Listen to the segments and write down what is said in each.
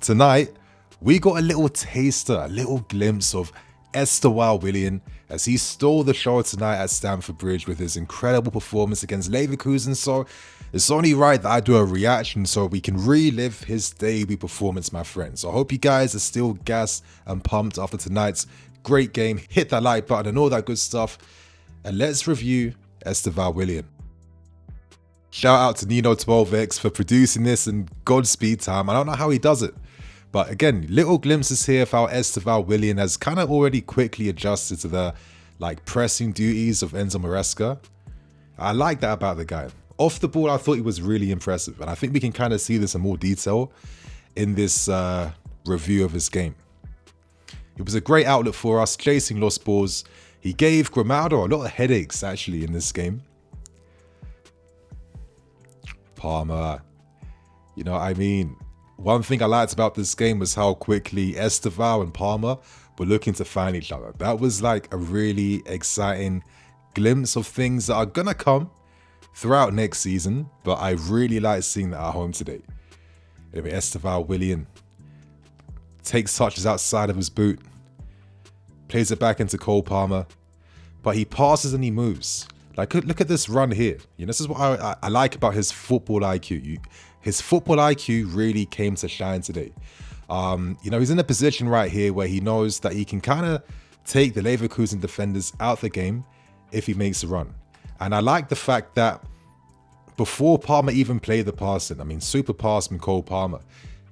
Tonight, we got a little taster, a little glimpse of Estevão Willian as he stole the show tonight at Stamford Bridge with his incredible performance against Leverkusen. So it's only right that I do a reaction so we can relive his debut performance, my friends. So I hope you guys are still gassed and pumped after tonight's great game. Hit that like button and all that good stuff. And let's review Estevão Willian. Shout out to Nino12X for producing this and Godspeed time. I don't know how he does it. But again, little glimpses here of how Estevão Willian has kind of already quickly adjusted to the pressing duties of Enzo Maresca. I like that about the guy. Off the ball, I thought he was really impressive. And I think we can kind of see this in more detail in this review of his game. It was a great outlet for us, chasing lost balls. He gave Grimaldo a lot of headaches, actually, in this game. Palmer, you know what I mean? One thing I liked about this game was how quickly Estevão and Palmer were looking to find each other. That was like a really exciting glimpse of things that are going to come throughout next season, but I really like seeing that at home today. Anyway, Estevão Willian takes touches outside of his boot, plays it back into Cole Palmer, but he passes and he moves. Like, look at this run here. You know, this is what I like about his football IQ. His football IQ really came to shine today. You know, he's in a position right here where he knows that he can kind of take the Leverkusen defenders out the game if he makes a run. And I like the fact that before Palmer even played the passing, I mean, super pass from Cole Palmer,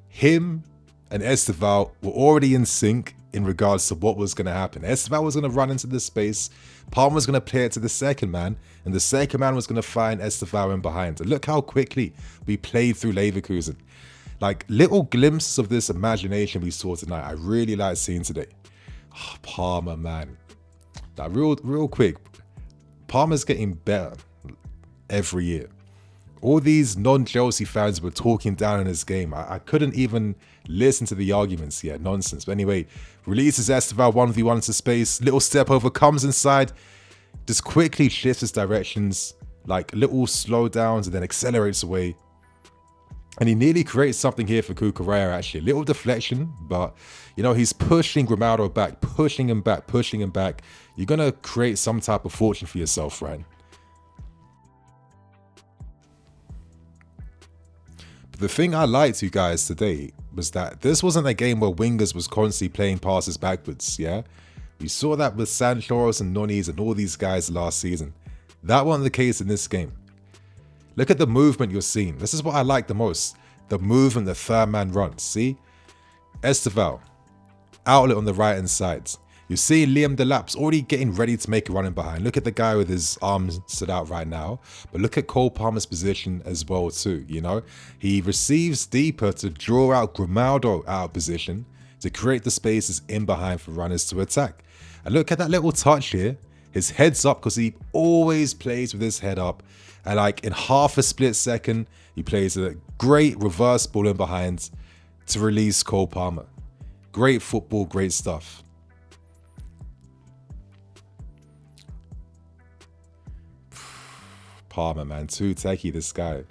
him and Estevão were already in sync in regards to what was going to happen. Estevão was going to run into the space, Palmer was going to play it to the second man, and the second man was going to find Estevão in behind. And look how quickly we played through Leverkusen. Like, little glimpses of this imagination we saw tonight, I really like seeing today. Oh, Palmer, man. Like, real quick, Palmer's getting better every year. All these non-Chelsea fans were talking down in his game. I couldn't even listen to the arguments yet. Nonsense. But anyway, releases Estevão 1v1 into space. Little step over, comes inside. Just quickly shifts his directions. Like little slowdowns and then accelerates away. And he nearly creates something here for Cucurella, actually. A little deflection, but, you know, he's pushing Grimaldo back, pushing him back, pushing him back. You're going to create some type of fortune for yourself, right? The thing I liked, you guys, today was that this wasn't a game where wingers was constantly playing passes backwards, yeah? We saw that with Sanchoros and Nonis and all these guys last season. That wasn't the case in this game. Look at the movement you're seeing. This is what I like the most. The movement the third man runs, see? Estevão, outlet on the right-hand side. You see Liam Delap's already getting ready to make a run in behind. Look at the guy with his arms stood out right now. But look at Cole Palmer's position as well too, you know? He receives deeper to draw out Grimaldo out of position to create the spaces in behind for runners to attack. And look at that little touch here. His head's up because he always plays with his head up. And like in half a split second, he plays a great reverse ball in behind to release Cole Palmer. Great football, great stuff. Palmer, man, too techie, this guy.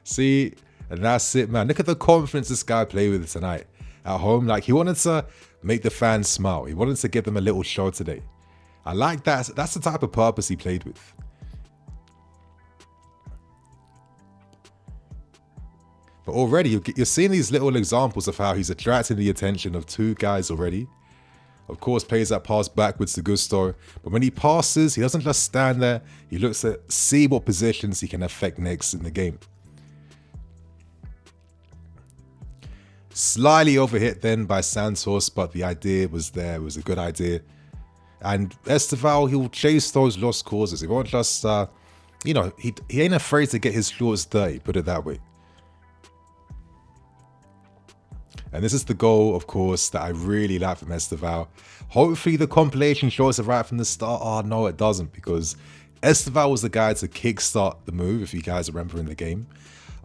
See, and that's it, man. Look at the confidence this guy played with tonight at home. Like, he wanted to make the fans smile. He wanted to give them a little show today. I like that. That's the type of purpose he played with. But already, you're seeing these little examples of how he's attracting the attention of two guys already. Of course, plays that pass backwards to Gusto. But when he passes, he doesn't just stand there. He looks to see what positions he can affect next in the game. Slightly overhit then by Santos, but the idea was there. It was a good idea. And Estevão, he'll chase those lost causes. He won't just, you know, he ain't afraid to get his shorts dirty, put it that way. And this is the goal, of course, that I really like from Estevão. Hopefully the compilation shows it right from the start. Oh, no, it doesn't, because Estevão was the guy to kickstart the move, if you guys remember in the game.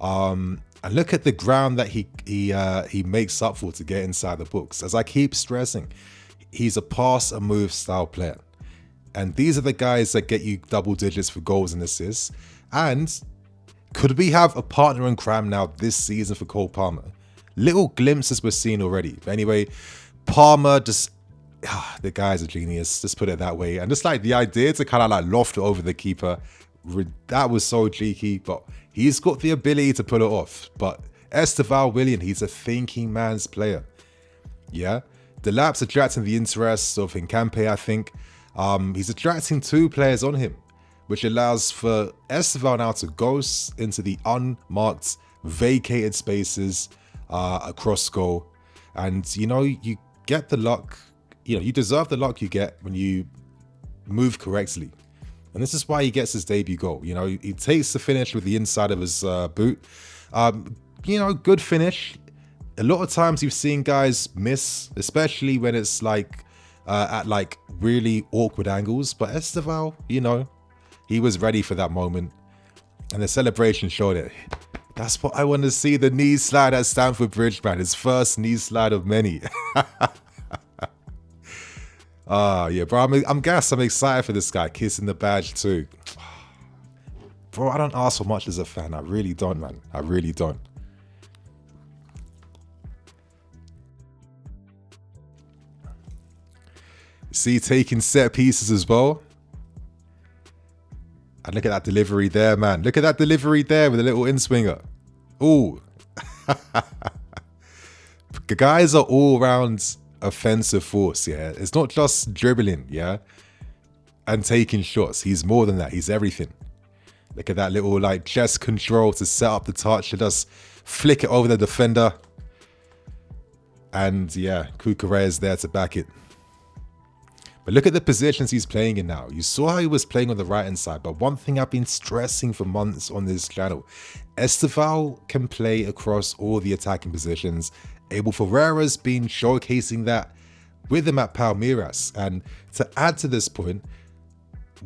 And look at the ground that he makes up for to get inside the books. As I keep stressing, he's a pass and move style player. And these are the guys that get you double digits for goals and assists. And Could we have a partner in crime now this season for Cole Palmer? Little glimpses we're seeing already. But anyway, Palmer just... the guy's a genius, just put it that way. And just like the idea to kind of like loft it over the keeper, that was so cheeky, but he's got the ability to pull it off. But Estevão Willian, he's a thinking man's player. Yeah, the lap's attracting the interest of Hincampe, I think. He's attracting 2 players on him, which allows for Estevão now to ghost into the unmarked, vacated spaces across goal. And, you know, you get the luck. You know, you deserve the luck you get when you move correctly. And this is why he gets his debut goal. You know, he takes the finish with the inside of his boot. You know, good finish. A lot of times you've seen guys miss, especially when it's like at like really awkward angles. But Estevão, you know, he was ready for that moment. And the celebration showed it. That's what I want to see, the knee slide at Stamford Bridge, man. His first knee slide of many. Yeah, bro, I'm gassed. I'm excited for this guy. Kissing the badge too. Bro, I don't ask for much as a fan. I really don't, man. I really don't. See, taking set pieces as well. And look at that delivery there, man. Look at that delivery there with a little in-swinger. Ooh. The guys are all round offensive force, yeah. It's not just dribbling, yeah, and taking shots. He's more than that. He's everything. Look at that little like chest control to set up the touch and just flick it over the defender. And yeah, Cucurella is there to back it. But look at the positions he's playing in now. You saw how he was playing on the right hand side, but one thing I've been stressing for months on this channel, Estevão can play across all the attacking positions. Abel Ferreira's been showcasing that with him at Palmeiras. And to add to this point,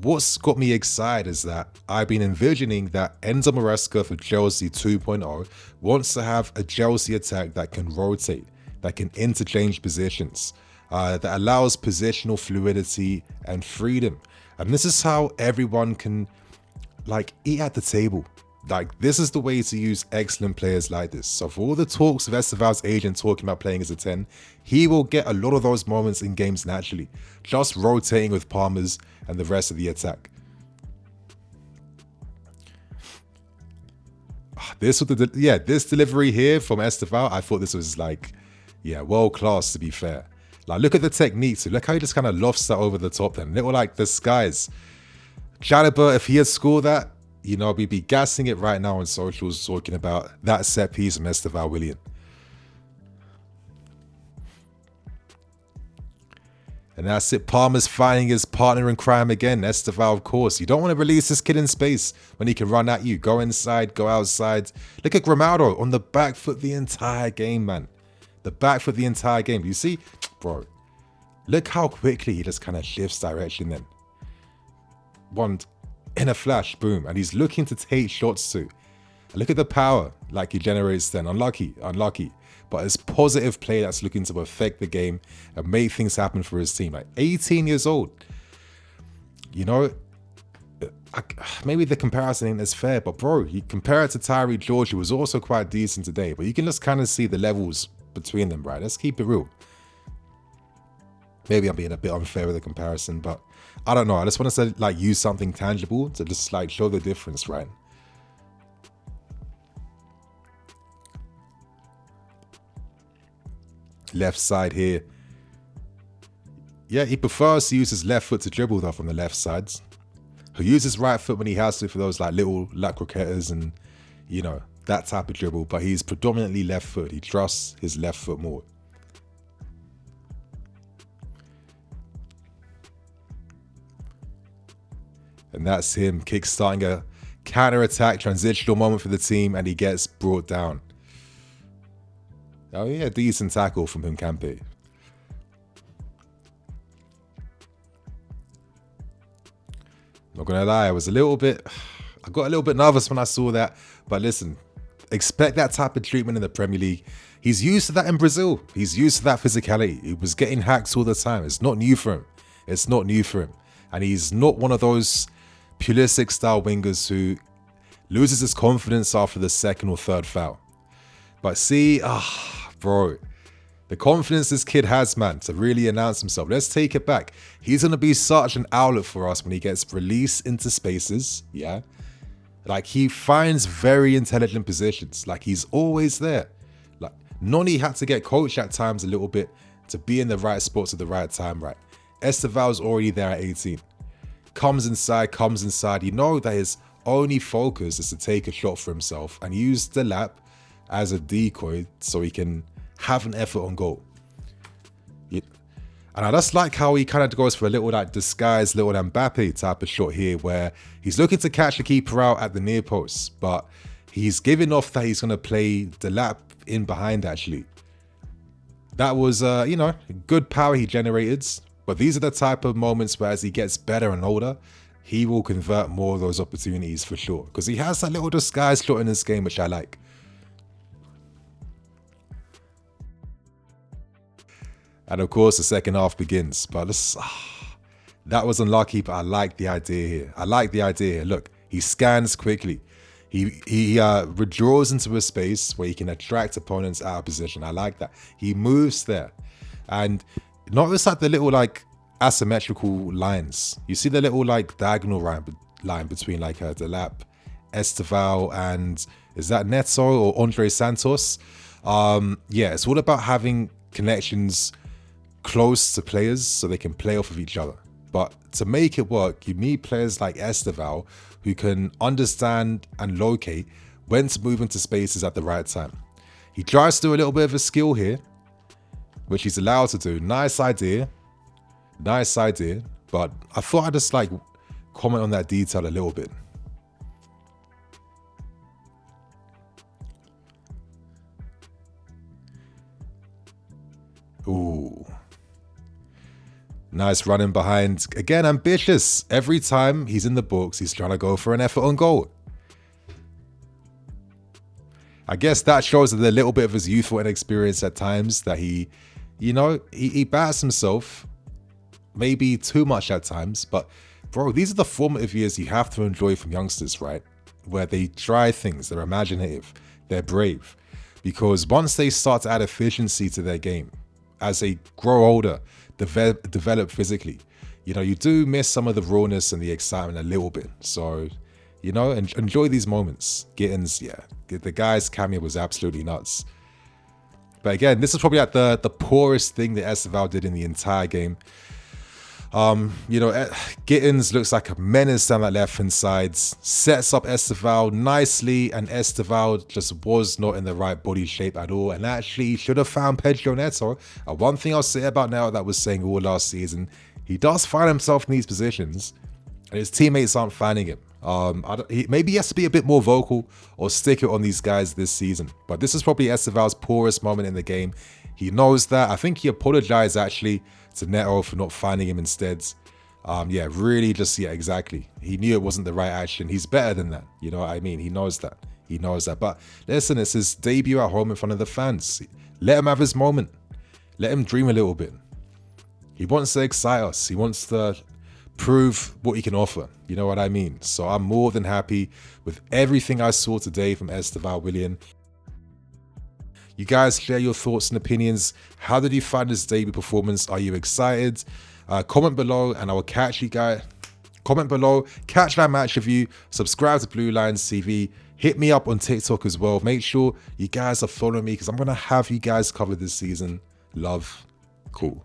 what's got me excited is that I've been envisioning that Enzo Maresca for Chelsea 2.0 wants to have a Chelsea attack that can rotate, that can interchange positions, that allows positional fluidity and freedom. And this is how everyone can like eat at the table. Like, this is the way to use excellent players like this. So for all the talks of Estevão's agent talking about playing as a 10, he will get a lot of those moments in games naturally, just rotating with Palmer's and the rest of the attack. This delivery here from Estevão, I thought this was like, yeah, world class to be fair. Like, look at the technique. So look how he just kind of lofts that over the top then. Little like the skies. Chalobah, if he had scored that, you know, we'd be gassing it right now on socials talking about that set piece from Estevão Willian. And that's it. Palmer's finding his partner in crime again. Estevão, of course. You don't want to release this kid in space when he can run at you. Go inside, go outside. Look at Grimaldo on the back foot the entire game, man. The back foot the entire game. You see? Bro, look how quickly he just kind of shifts direction then. One in a flash, boom. And he's looking to take shots too. And look at the power like he generates then. Unlucky. But it's positive play that's looking to affect the game and make things happen for his team. Like 18 years old. You know, maybe the comparison ain't as fair, but bro, you compare it to Tyree George, who was also quite decent today. But you can just kind of see the levels between them, right? Let's keep it real. Maybe I'm being a bit unfair with the comparison, but I don't know. I just want to like use something tangible to just like show the difference, right? Left side here. Yeah, he prefers to use his left foot to dribble though from the left sides. He'll use his right foot when he has to for those like little La Croquetas and, you know, that type of dribble. But he's predominantly left foot. He trusts his left foot more. And that's him kickstarting a counter-attack transitional moment for the team, and he gets brought down. Oh yeah, decent tackle from Hincampe. Not gonna lie, I got a little bit nervous when I saw that. But listen, expect that type of treatment in the Premier League. He's used to that in Brazil. He's used to that physicality. He was getting hacked all the time. It's not new for him. It's not new for him. And he's not one of those Pulisic style wingers who loses his confidence after the second or third foul. But see, bro, the confidence this kid has, man, to really announce himself. Let's take it back. He's going to be such an outlet for us when he gets released into spaces, yeah? Like, he finds very intelligent positions. Like, he's always there. Like, Noni had to get coached at times a little bit to be in the right spots at the right time, right? Estevao's already there at 18. Comes inside. You know that his only focus is to take a shot for himself and use the lap as a decoy so he can have an effort on goal. And I just like how he kind of goes for a little like disguised little Mbappe type of shot here, where he's looking to catch the keeper out at the near post, but he's giving off that he's going to play the lap in behind actually. That was, you know, good power he generated. But these are the type of moments where as he gets better and older, he will convert more of those opportunities for sure. Because he has that little disguised shot in this game, which I like. And of course, the second half begins. But that was unlucky, but I like the idea here. Look, he scans quickly. He withdraws into a space where he can attract opponents out of position. I like that. He moves there. And notice like the little like asymmetrical lines. You see the little like diagonal line between like Delap, Estevão, and is that Neto or Andre Santos? Yeah, it's all about having connections close to players so they can play off of each other. But to make it work, you need players like Estevão who can understand and locate when to move into spaces at the right time. He tries to do a little bit of a skill here, which he's allowed to do. Nice idea. But I thought I'd just like comment on that detail a little bit. Ooh. Nice running behind. Again, ambitious. Every time he's in the box, he's trying to go for an effort on goal. I guess that shows a little bit of his youthful inexperience at times, that he, you know, he bats himself maybe too much at times. But bro, these are the formative years you have to enjoy from youngsters, right? Where they try things, they're imaginative, they're brave. Because once they start to add efficiency to their game, as they grow older, develop physically, you know, you do miss some of the rawness and the excitement a little bit. So, you know, enjoy these moments. Gittins, yeah, the guy's cameo was absolutely nuts. But again, this is probably like the poorest thing that Estevão did in the entire game. You know, Gittins looks like a menace down that left-hand side, sets up Estevão nicely, and Estevão just was not in the right body shape at all, and actually should have found Pedro Neto. One thing I'll say about Neto that was saying all last season, he does find himself in these positions, and his teammates aren't finding him. Maybe he has to be a bit more vocal or stick it on these guys this season, but this is probably Estevão's poorest moment in the game. He knows that. I think he apologized actually to Neto for not finding him instead. Yeah, really just, yeah, exactly. He knew it wasn't the right action. He's better than that. You know what I mean? He knows that. But listen, it's his debut at home in front of the fans. Let him have his moment. Let him dream a little bit. He wants to excite us. He wants to prove what he can offer. You know what I mean? So I'm more than happy with everything I saw today from Estevão Willian. You guys share your thoughts and opinions. How did you find his debut performance? Are you excited? Comment below and I will catch you guys. Comment below, catch that match review, subscribe to Blue Lions TV, hit me up on TikTok as well. Make sure you guys are following me because I'm going to have you guys covered this season. Love. Cool.